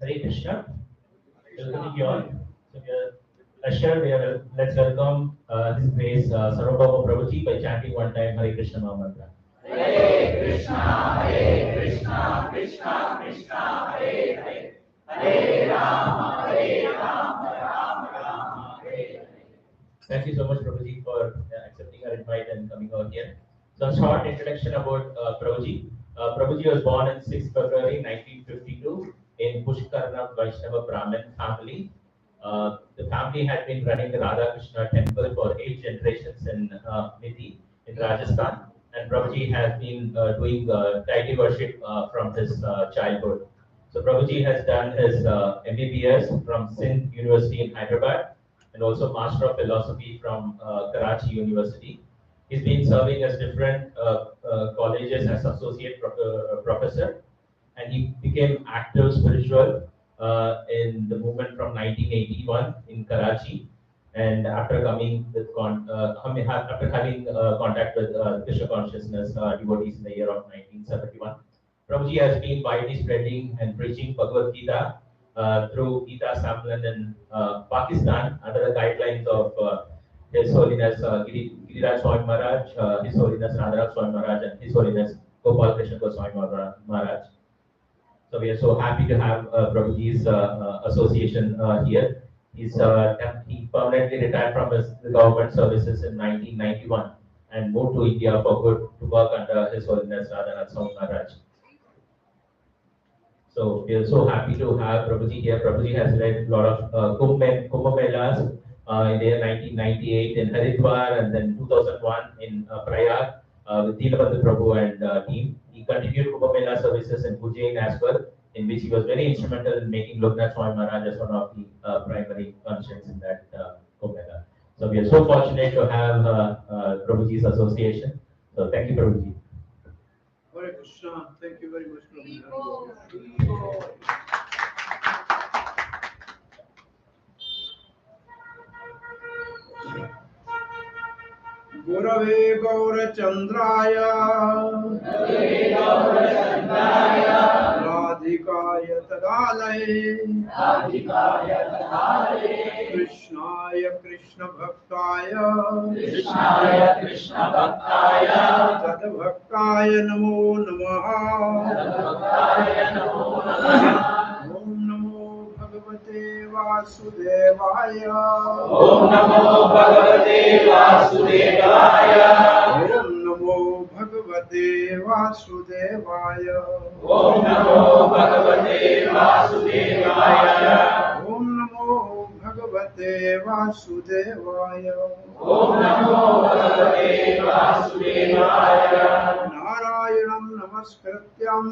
Hare Krishna. Welcoming you all. So we are ushered. Let's welcome His Grace Sarvabhauma Prabhuji by chanting one time Hare Krishna Mahamantra. Hare Krishna, Krishna Krishna, Hare Hare, Hare Rama, Rama Rama, Hare Hare. Thank you so much, Prabhuji, for accepting our invite and coming out here. So, a short introduction about Prabhuji. Prabhuji was born on 6th February 1952 in Pushkarna Vaishnava Brahmin family. The family had been running the Radha Krishna temple for 8 generations in Miti in Rajasthan, and Prabhuji has been doing deity worship from his childhood. So Prabhuji has done his MBBS from Sindh University in Hyderabad and also Master of Philosophy from Karachi University. He's been serving as different colleges as associate professor, and he became active spiritual in the movement from 1981 in Karachi. And after coming with after having contact with Krishna consciousness devotees in the year of 1971, Prabhuji has been widely spreading and preaching Bhagavad Gita through Gita Sammelan in Pakistan under the guidelines of His Holiness Giriraj Swami Maharaj, His Holiness Radharaksh Swami Maharaj, and His Holiness Gopal Krishna Goswami Maharaj. So we are so happy to have Prabhuji's association here. He permanently retired from the government services in 1991 and moved to India for good to work under His Holiness Radharaksh Swami Maharaj. So we are so happy to have Prabhuji here. Prabhuji has led a lot of Kumbh Melas in the year 1998 in Haridwar and then 2001 in Prayag with Deelabandhu Prabhu and team. He continued Kumbh Mela services in Ujjain as well, in which he was very instrumental in making Loknath Swami Maharaj as one of the primary constituents in that Kumbh Mela. So we are so fortunate to have Prabhuji's association. So thank you, Prabhuji. Hare Krishna, thank you very much, Prabhuji. Gurave Gaurachandraya Radhikaya Tadalaya Krishnaya Krishna Bhaktaya Tadbhaktaya Namo Namaha Om Namo Bhagavate Vasudevaya Om Namo Bhagavate Vasudevaya. Om Namo Bhagavate Vasudevaya Om Namo Bhagavate Vasudevaya. Om Namo Bhagavate Vasudevaya Om Namo Bhagavate Vasudevaya. Narayanam Namaskrityam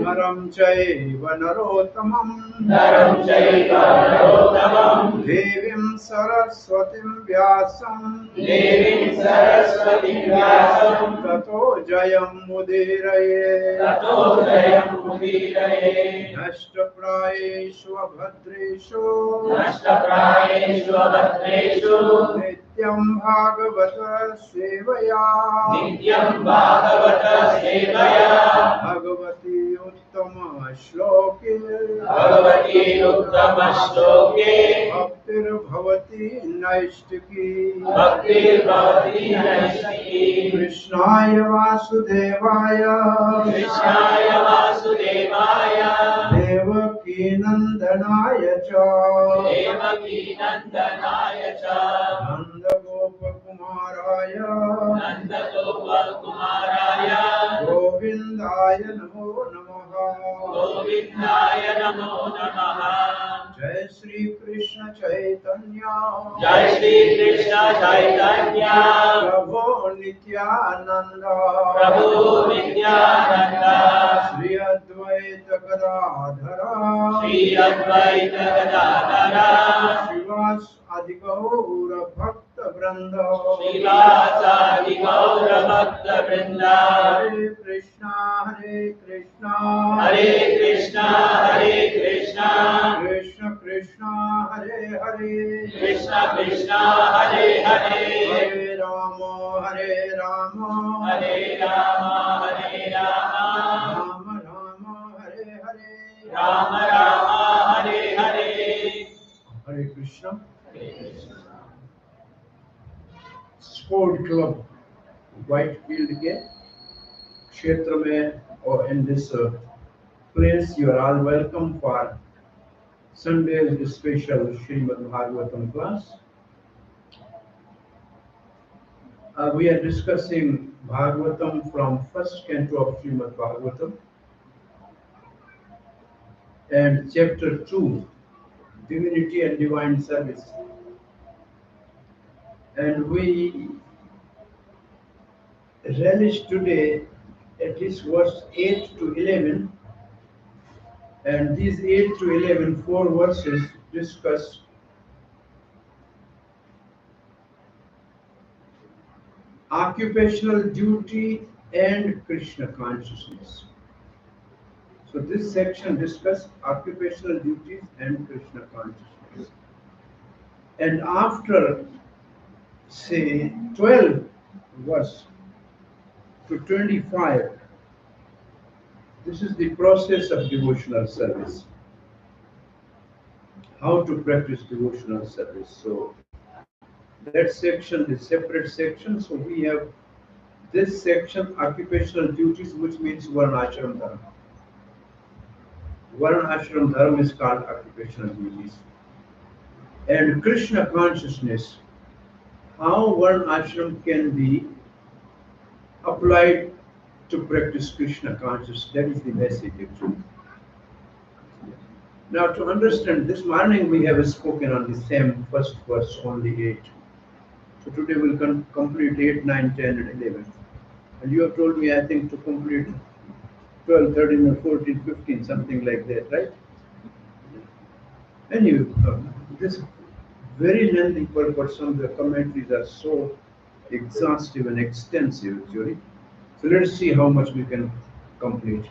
Naram Chaiva Narottamam Naram Chaiva Narottamam Devi सरस्वतीं व्यासं देवीं सरस्वतीं व्यासं ततो जयमुदीरये ततो जयमुदीरये नष्टप्रायेषु अभद्रेषु नष्टप्रायेषु अभद्रेषु नित्यं भागवत सेवया नित्यं भागवत सेवया भगवती उत्तम श्लोके भगवती उत्तमश्लोके भक्तिर्भवति नैष्टिकी भक्तिर्भवति नैष्टिकी कृष्णाय वासुदेवाय कृष्णाय वासुदेवाय देवकी नन्दनाय च देवकी नन्दनाय च नन्दगोपकुमाराय नन्दगोपकुमाराय गोविन्दाय नमो नमः गोविन्दाय नमो नमः जय श्री कृष्ण चैतन्य जय श्री कृष्ण चैतन्य प्रभो नित्यानंद प्रभु नित्यानंद श्री अद्वैत गदाधर श्री अद्वैत गदाधर शिवास आदि गौर भक्त वृंद श्रीवासादि गौर भक्त वृंद Hare Krishna Hare Krishna Krishna Krishna Hare Hare Krishna Krishna Hare Hare Hare Ram Hare Ram Hare Ram Hare Ram Ram Ram Hare Hare Ram Ram Hare Hare Hare Krishna Hare Krishna sport club Whitefield के क्षेत्र में और in this place you are all welcome for Sunday special Srimad Bhagavatam class. We are discussing Bhagavatam from first canto of Srimad Bhagavatam and chapter 2, Divinity and Divine Service. And we relish today at least verse 8 to 11. And these 8 to 11, 4 verses discuss occupational duty and Krishna consciousness. So this section discusses occupational duties and Krishna consciousness. And after, say, 12 verse to 25, this is the process of devotional service. How to practice devotional service. So that section is separate section. So we have this section, occupational duties, which means Varnashram Dharma. Varnashram Dharma is called occupational duties. And Krishna consciousness, how Varnashram can be applied to practice Krishna consciousness. That is the message actually. Now to understand, this morning we have spoken on the same first verse, only 8. So today we'll complete 8, 9, 10 and 11. And you have told me, I think, to complete 12, 13 or 14, 15, something like that, right? Anyway, this very lengthy purport, some of the commentaries are so exhaustive and extensive actually. So let's see how much we can complete.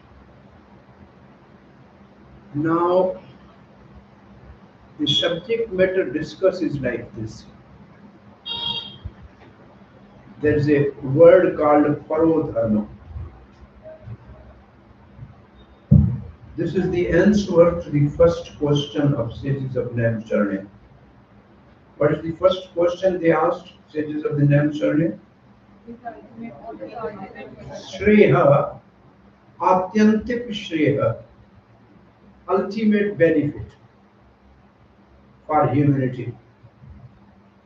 Now, the subject matter discussed is like this. There is a word called parodharma. This is the answer to the first question of sages of Namcharya. What is the first question they asked, sages of the Namcharya? Shreya, Atyantik Shreya, ultimate benefit for humanity.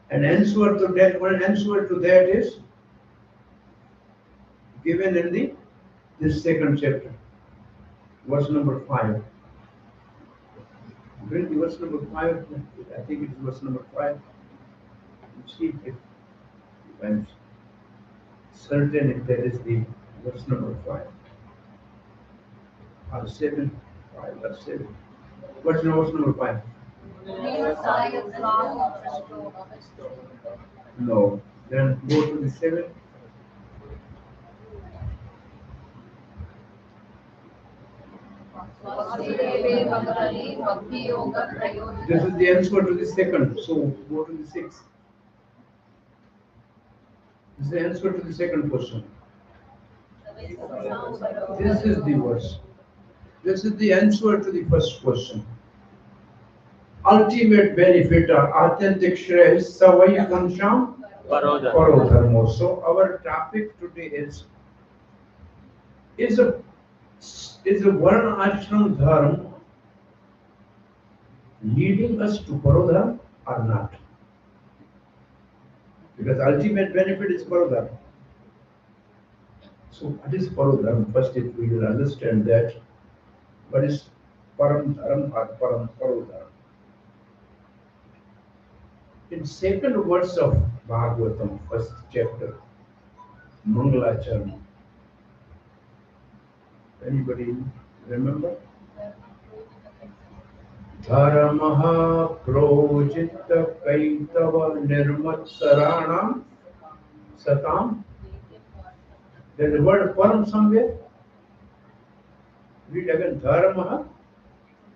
An answer to that, one answer to that is given in this second chapter, verse number 5. Read verse number 5. I think it is verse number 5. See if I'm certain if that is the verse number 5 or 7, 5 or 7. What's verse number 5? No. Then go to the 7. This is the answer to the second. So go to the 6. This is the answer to the second question. This is the verse. This is the answer to the first question. Ultimate benefit or authentic Shreya is Savai Kansham Parodharmo. So our topic today is a Varna Ashram Dharma leading us to Parodharma or not? Because ultimate benefit is Parodharma. So what is Parodharma? First, if we will understand that, what is Param Dharam or Param Parodharma? In second verse of Bhagavatam, first chapter, Mangalacharna. Anybody remember? Dharamaha projita kaitava nirmatsaranam satam. There is a word param somewhere. Read again. Dharamaha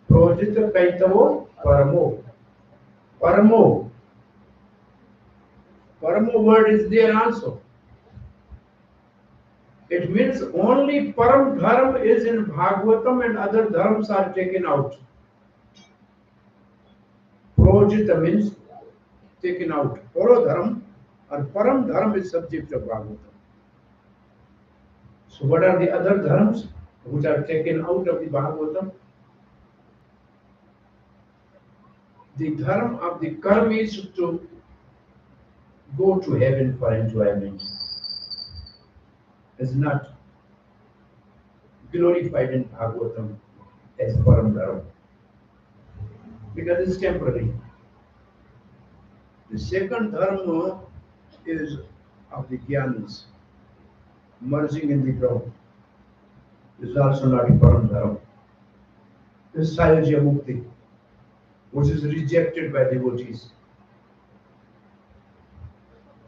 projita kaitavo paramo. Paramo. Paramo word is there also. It means only Param Dharma is in Bhagavatam and other dharmas are taken out. Projita means taken out. Parodharma or Param Dharma is subject of Bhagavatam. So what are the other dharmas which are taken out of the Bhagavatam? The dharma of the karma is to go to heaven for enjoyment. Is not glorified in Bhagavatam as Param Dharma because it's temporary. The second dharma is of the jnanis, merging in the Brahma. This is also not a Param Dharma. This is Sayajya Mukti, which is rejected by devotees.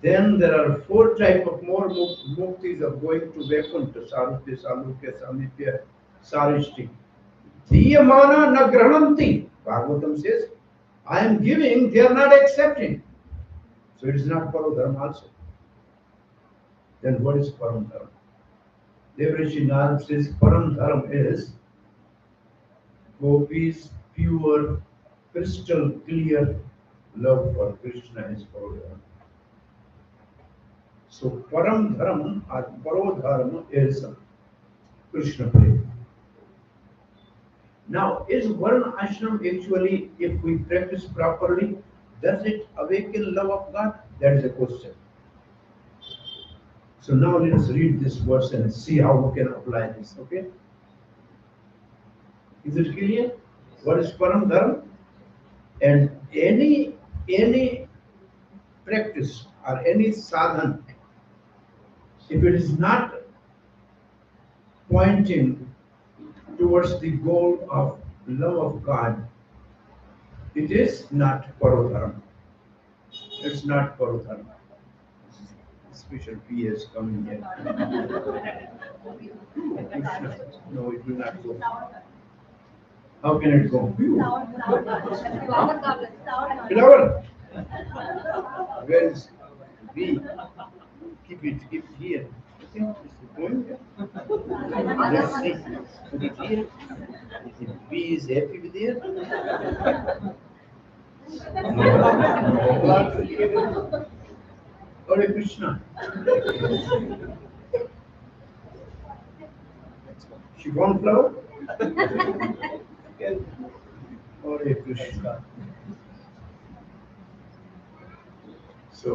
Then there are 4 types of more muktis of going to Vaikuntha, Sarupya, Salukya, Samipya, Sarishti. Diyamana nagrahanti. Bhagavatam says, I am giving, they are not accepting. So it is not Parodharma also. Then what is Param Dharma? Devrishi Narad says Param Dharma is Gopi's pure, crystal clear love for Krishna is Parodharma. So Param Dharma or Parodharma is Krishna Prema. Now, is Varna Ashram actually, if we practice properly, does it awaken love of God? That is a question. So now let us read this verse and see how we can apply this, okay? Is it clear? What is Param Dharma? And any practice or any sadhana, if it is not pointing towards the goal of love of God, it is not Parodharma. It's not Parodharma. Special PS coming here. No, it will not go. How can it go? Flower. Where is B? Keep it here. Okay, is it going? Let's see. Put it here. If B is happy with it. Hare Krishna. Chiffon flower? Hare Krishna. So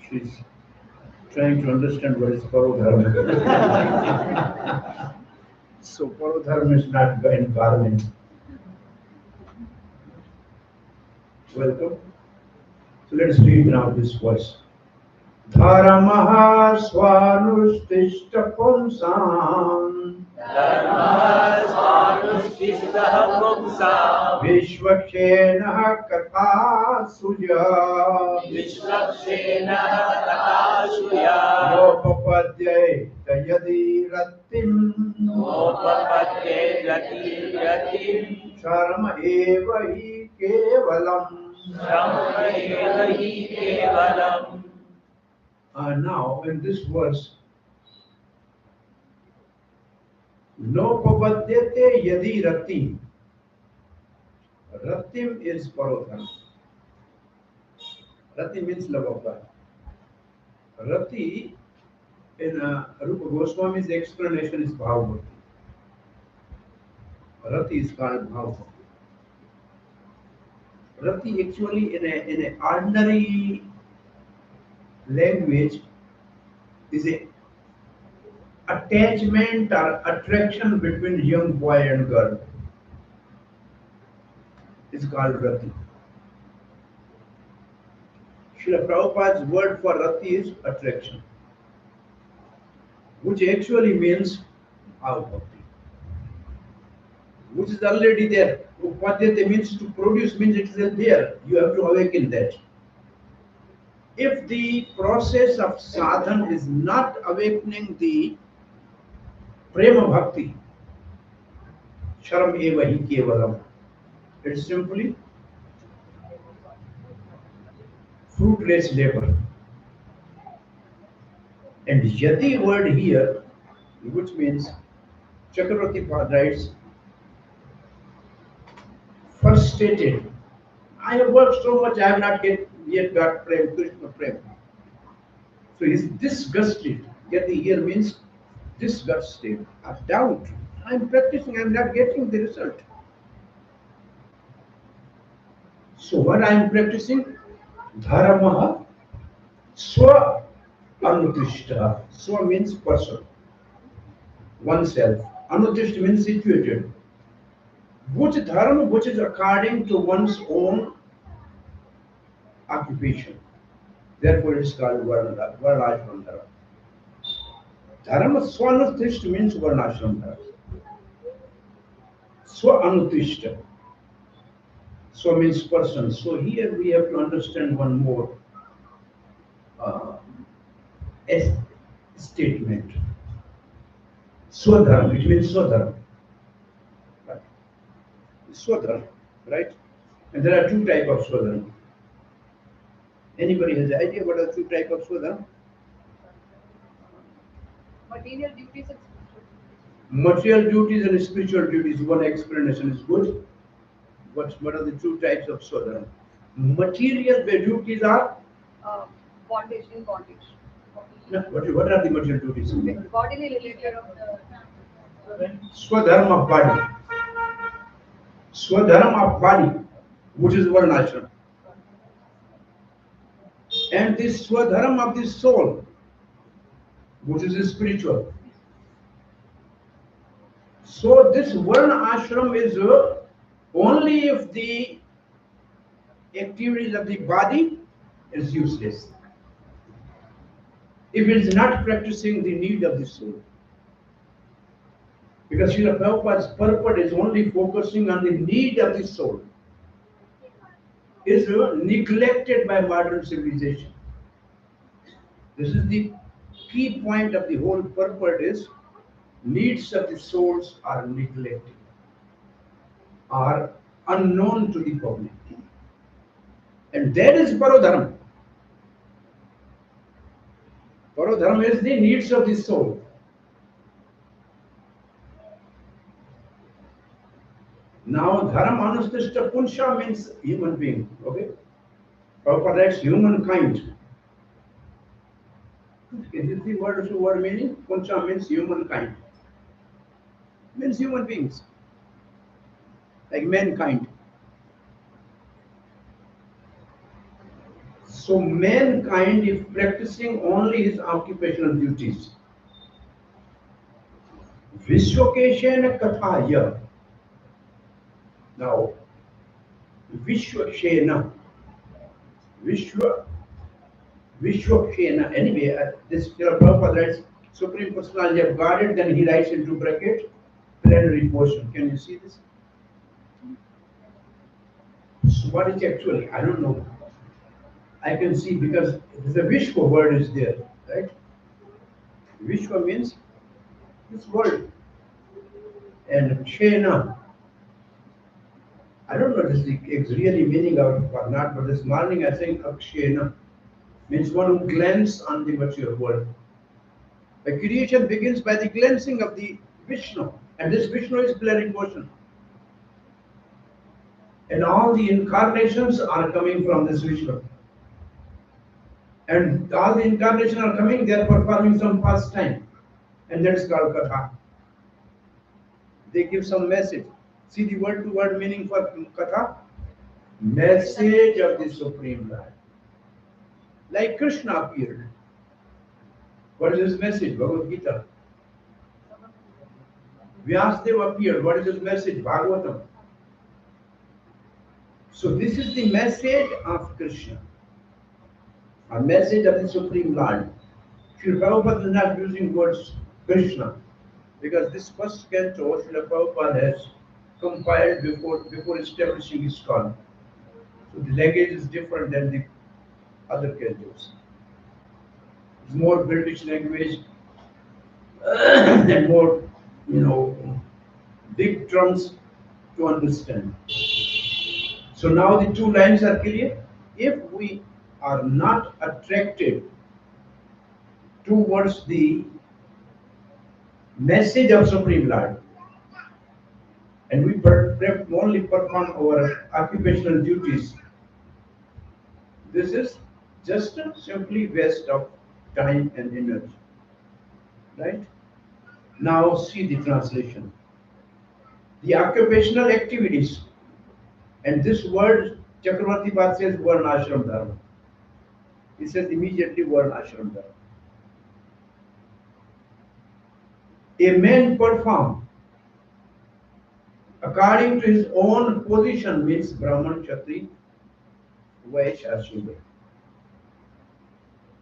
she's trying to understand what is Parodharma. So Parodharma is not in garment. Welcome. So let's read now this verse. Dharamaha swanustishta punsam Dharma swanushtishtaha pumsa Vishwakshena katha suya Vishwakshena katasuya Yopapadye tayadi rattim Opapatye rati rati Sharma eva hi kevalam. Brahma hi kevalam. Now in this verse, Nopapadyate yadi rattim. Rattim is parodhana. Rati means love of God. Rati in Rupa Goswami's explanation is Bhavati. Rati is called Bhavati. Rati actually in a ordinary language is a attachment or attraction between young boy and girl. It's called Rati. Srila Prabhupada's word for Rati is attraction, which actually means Bhavati, which is already there. Upadyate means to produce, means it is there. You have to awaken that. If the process of sadhana is not awakening the prema bhakti, sharam eva hi kevalam, it's simply fruitless labor. And yati word here, which means Chakravarti writes, first stated, I have worked so much, I have not yet got prem, Krishna prem. So he is disgusted. Yati here means disgusted, a doubt. I am practicing, I am not getting the result. So what I am practicing? Dharma swa anutishta. Swa means person, oneself. Anutishta means situated. Which dharma, which is according to one's own occupation. Therefore it is called varnashram dharma. Dharma swanutishta means varnashram dharma. Swa anutishta. So means person. So here we have to understand one more S statement. Swadharma, it means Swadharma. Right. Swadharma, right? And there are two types of Swadharma. Anybody has an idea what are two types of Swadharma? Material duties and spiritual Material duties and spiritual duties. One explanation is good. What are the two types of Swadharma? Material duties are bondage in bondage. what are the material duties? Bodily related of the Swadharma of body. Swadharma of body, which is varnashram. And this Swadharma of the soul, which is spiritual. So this Varna ashram is only if the activities of the body is useless. If it is not practicing the need of the soul. Because Srila Prabhupada's purport is only focusing on the need of the soul. Is neglected by modern civilization. This is the key point of the whole purport is needs of the souls are neglected, are unknown to the public. And that is Parodharma. Parodharma is the needs of the soul. Now, Dharma Anustishta Punsha means human being. Okay? Prabhupada writes humankind. Is this the word meaning? Punsha means humankind. Means human beings. Like mankind. So mankind is practicing only his occupational duties. Vishwakeshena kathaya. Now, Vishwakshena. Vishwakshena. Anyway, this Prabhupada writes Supreme Personality of Godhead, then he writes into bracket, plenary portion. Can you see this? So what is actually, I don't know. I can see because the Vishwa word is there, right? Vishwa means this world. And Kshena, I don't know this is really meaning out or not, but this morning I think Akshena means one who glances on the material world. The creation begins by the glancing of the Vishnu, and this Vishnu is plenary motion. And all the incarnations are coming from this Vishnu. And all the incarnations are coming, they are performing some pastime. And that is called Katha. They give some message. See the word to word meaning for Katha? Message of the Supreme Lord. Like Krishna appeared. What is his message? Bhagavad Gita. Vyasadeva appeared. What is his message? Bhagavatam. So this is the message of Krishna. A message of the Supreme Lord. Srila Prabhupada is not using words Krishna because this first canto Srila Prabhupada has compiled before establishing his school. So the language is different than the other cantos. It's more British language and more, big terms to understand. So now the two lines are clear. If we are not attracted towards the message of Supreme Lord, and we only perform our occupational duties, this is just a simply waste of time and energy. Right? Now see the translation. The occupational activities, and this word Chakravarti Pad says Varna Ashram Dharma. He says immediately Varna Ashram Dharma. A man perform according to his own position means Brahman, Kshatri, Vaishya, Shudra.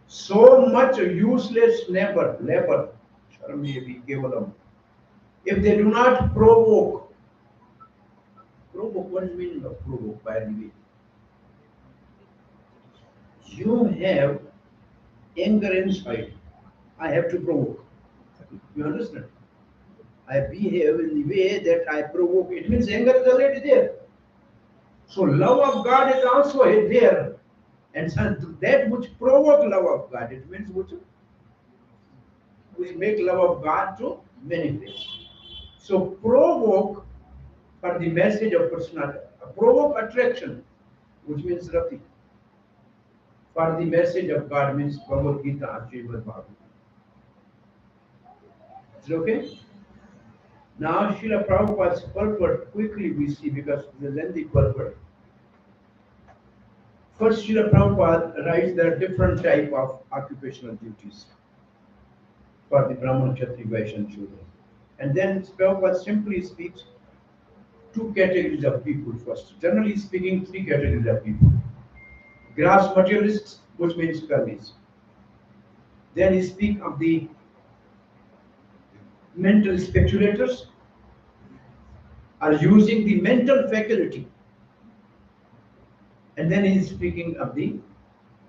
So much useless labor, Sharmi Kevalam. If they do not provoke, what is the meaning of provoke, by the way? You have anger inside. I have to provoke. You understand? I behave in the way that I provoke. It means anger is already there. So love of God is also there. And so that which provoke love of God, it means which make love of God to manifest. So provoke for the message of personality. Provoke attraction, which means Rati. For the message of God means Bhagavad Gita, Srimad Bhagavatam. Is it okay? Now Srila Prabhupada's purport quickly we see because the lengthy purport. First, Srila Prabhupada writes there are different type of occupational duties for the Brahman, Kshatriya, Vaishya and Shudra. And then Prabhupada simply speaks two categories of people first. Generally speaking, three categories of people. Gross materialists, which means karmis. Then he speaks of the mental speculators, are using the mental faculty. And then he is speaking of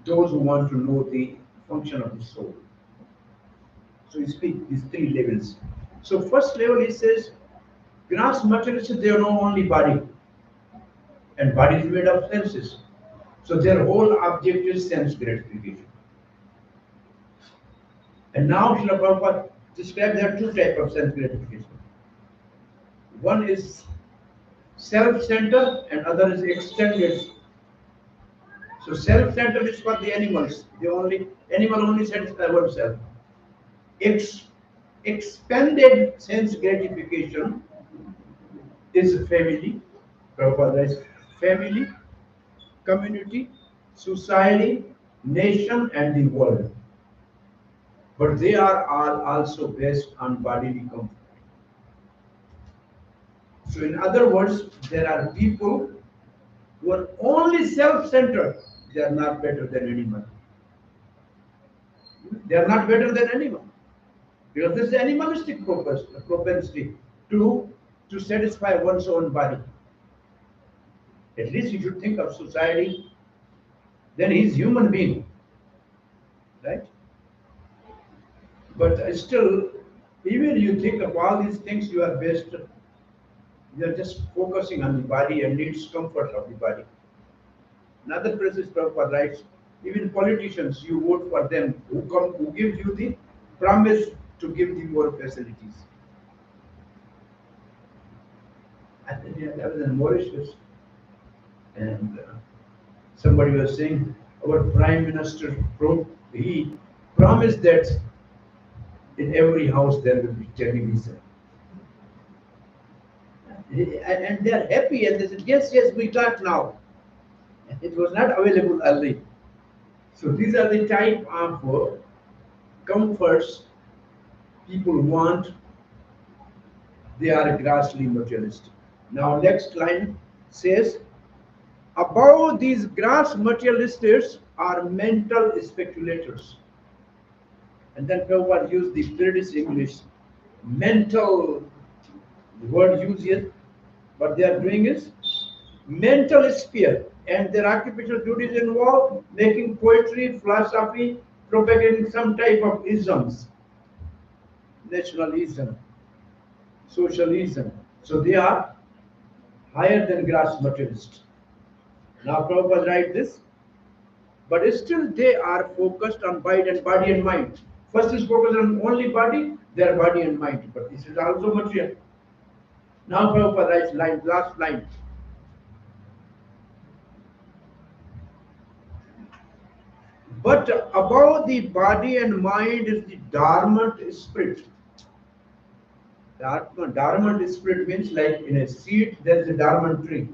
those who want to know the function of the soul. So he speaks these three levels. So first level he says, gross materialists, they know only body. And body is made of senses. So their whole object is sense gratification. And now Srila Prabhupada describes there are two types of sense gratification. One is self-centered and other is extended. So self-centered is for the animals. Animal only satisfies oneself. Expanded sense gratification is family. Prabhupada writes family, community, society, nation, and the world. But they are all also based on bodily comfort. So in other words, there are people who are only self-centered. They are not better than anyone. They are not better than anyone. Because this is animalistic propensity to, to satisfy one's own body. At least you should think of society, then he's human being, right? But still, even you think of all these things, you are just focusing on the body and needs comfort of the body. Another place Prabhupada writes, even politicians, you vote for them who give you the promise to give you more facilities. And then yeah, that was in Mauritius. And somebody was saying, our Prime Minister, he promised that in every house there will be television. And they are happy and they said, yes, yes, we got now. It was not available early. So these are the type of comforts people want. They are grossly materialistic. Now next line says, above these gross materialists are mental speculators. And then Prabhupada used the British English, mental, the word used here. What they are doing is mental sphere, and their occupational duties involve making poetry, philosophy, propagating some type of isms, nationalism, socialism. So they are higher than gross materialists. Now Prabhupada write this, but still they are focused on body and mind. First is focused on only body, their body and mind, but this is also material. Now Prabhupada writes line, last line. But above the body and mind is the dormant spirit. Dormant spirit means like in a seed there is a dormant tree.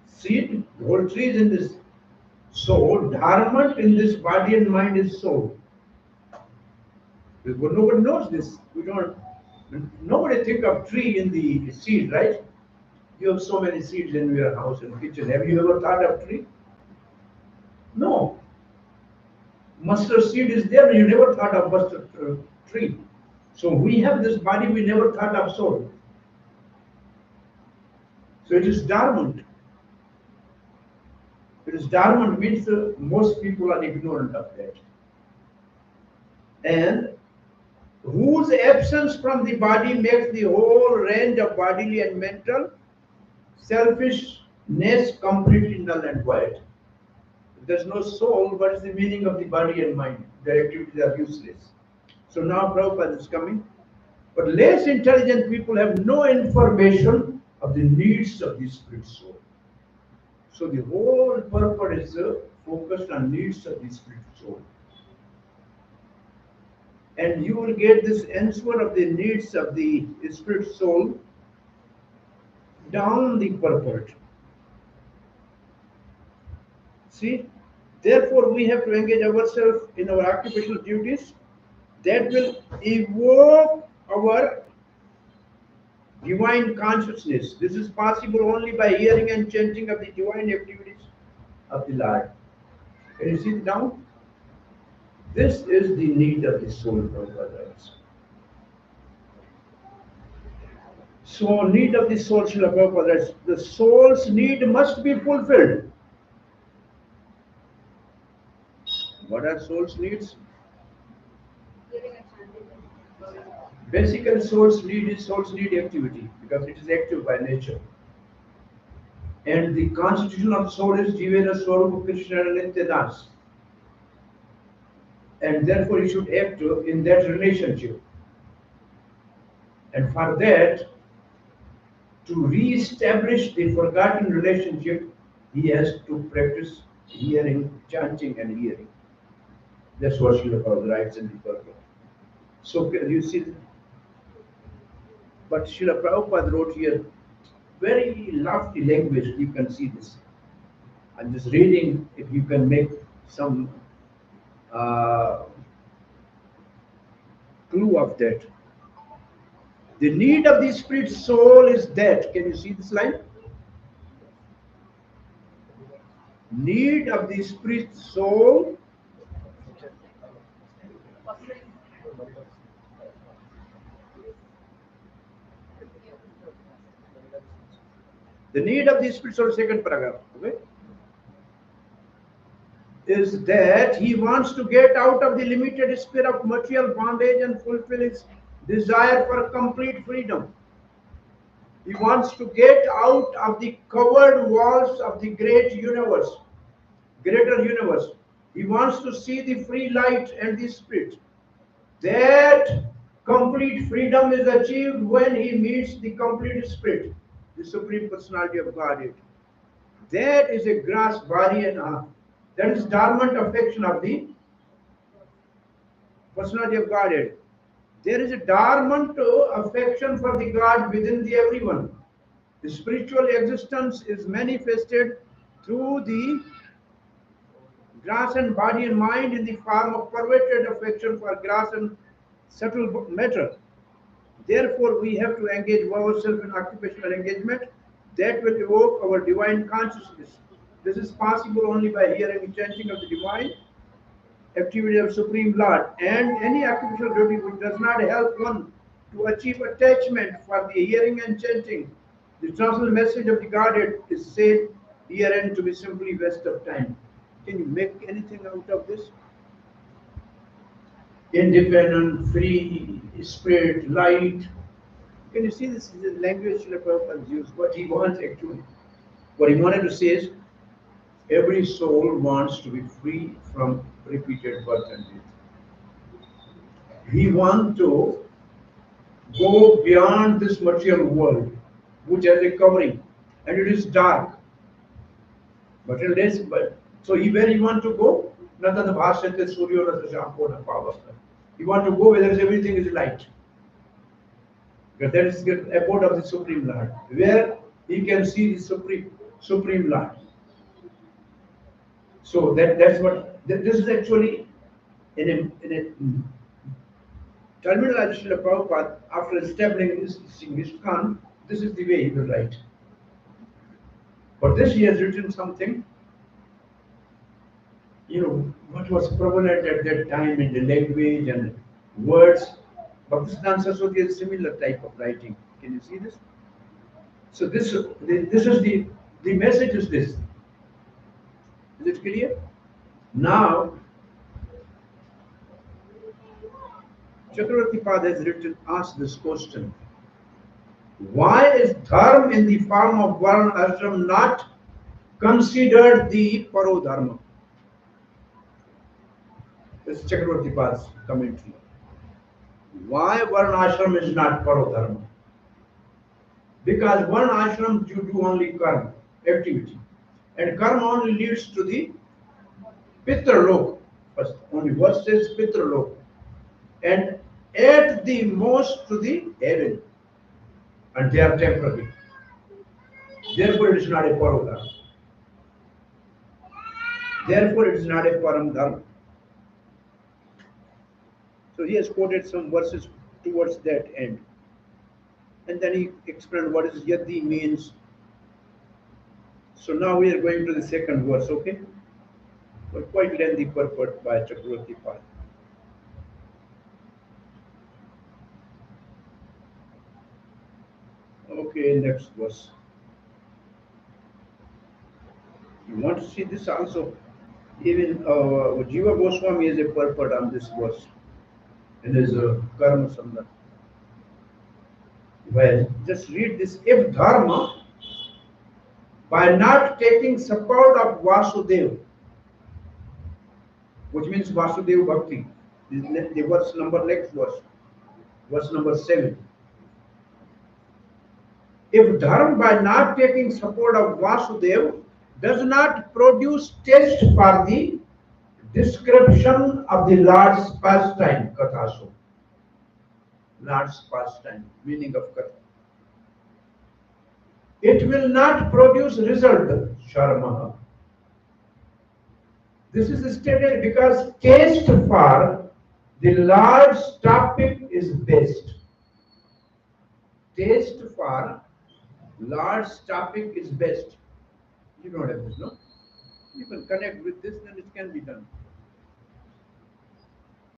Seed, the whole tree is in this. So dormant in this body and mind is soul. Because nobody knows this. We don't. Nobody think of tree in the seed, right? You have so many seeds in your house and kitchen. Have you ever thought of tree? No. Mustard seed is there, you never thought of mustard tree. So we have this body, we never thought of soul. So it is dormant. It is dormant means most people are ignorant of that. And whose absence from the body makes the whole range of bodily and mental selfishness completely null and void. If there's no soul, what is the meaning of the body and mind? Their activities are useless. So now Prabhupada is coming. But less intelligent people have no information of the needs of the spirit soul. So the whole purpose is focused on needs of the spirit soul. And you will get this answer of the needs of the spirit soul down the purport. See, therefore we have to engage ourselves in our occupational duties that will evoke our divine consciousness. This is possible only by hearing and chanting of the divine activities of the Lord. Can you see it now? This is the need of the soul, Prabhupada writes. So, need of the soul, Srila Prabhupada writes, the soul's need must be fulfilled. What are soul's needs? Hearing and chanting. Basically, soul's need activity because it is active by nature. And the constitution of soul is Jivena Swarupa Krishna Nityadas. And therefore, he should act in that relationship. And for that, to re-establish the forgotten relationship, he has to practice hearing, chanting, and hearing. That's what Srila Prabhupada writes in the purport. So, you see, but Srila Prabhupada wrote here very lofty language. You can see this. I'm just reading. If you can make some clue of that. The need of the spirit soul is that. Can you see this line? Need of the spirit soul The need of the Spirit, so second paragraph, okay, is that he wants to get out of the limited sphere of material bondage and fulfill his desire for complete freedom. He wants to get out of the covered walls of the greater universe. He wants to see the free light and the Spirit. That complete freedom is achieved when he meets the complete Spirit, the Supreme Personality of Godhead. That is a grass body and that is dormant affection of the Personality of Godhead. There is a dormant affection for the God within the everyone. The spiritual existence is manifested through the grass and body and mind in the form of perverted affection for grass and subtle matter. Therefore, we have to engage ourselves in occupational engagement that will evoke our divine consciousness. This is possible only by hearing and chanting of the divine activity of Supreme Lord, and any occupational duty which does not help one to achieve attachment for the hearing and chanting. The transcendental message of the Godhead is said herein to be simply waste of time. Can you make anything out of this? Independent, free, spirit, light. Can you see this is the language Srila Prabhupada used? What he wants actually. What he wanted to say is every soul wants to be free from repeated birth and death. He wants to go beyond this material world, which has a covering, and it is dark. But so where he want to go? Nata the bhashyate suryo nata shampona pavasta. He want to go where everything is light. Because that is the abode of the Supreme Lord, where he can see the Supreme Lord. So that's what this is actually in a terminology of Prabhupada. After establishing this ISKCON, this is the way he will write. But this he has written something, what was prevalent at that time in the language and words. Bhaktisiddhanta Saraswati has a similar type of writing. Can you see this? So this is the message is this. Is it clear? Now, Chakravarti Pad has asked this question. Why is dharma in the form of varna ashram not considered the parodharma? This is Chakravarti Pad's commentary. Why varna ashram is not parodharma? Because varna ashram you do only karma, activity. And karma only leads to the Pitralok. First, only verse says Pitralok. And at the most to the heaven. And they are temporary. Therefore, it is not a parodharma. Therefore, it is not a paramdharma. So he has quoted some verses towards that end. And then he explained what is yadi means. So now we are going to the second verse, okay? But quite lengthy purport by Chakravarti Pad. Okay, next verse. You want to see this also? Even Jiva Goswami has a purport on this verse in his Karma Sandha. Well, just read this. If dharma, by not taking support of Vasudeva, which means Vasudeva Bhakti, the verse number next verse number 7. If dharma by not taking support of Vasudeva does not produce taste for the description of the Lord's pastime, Kathaso. Lord's pastime, meaning of Katha. It will not produce result, Sharma. This is stated because taste for the Lord's topic is best. Taste for Lord's topic is best. You don't have this, no? You can connect with this, then it can be done.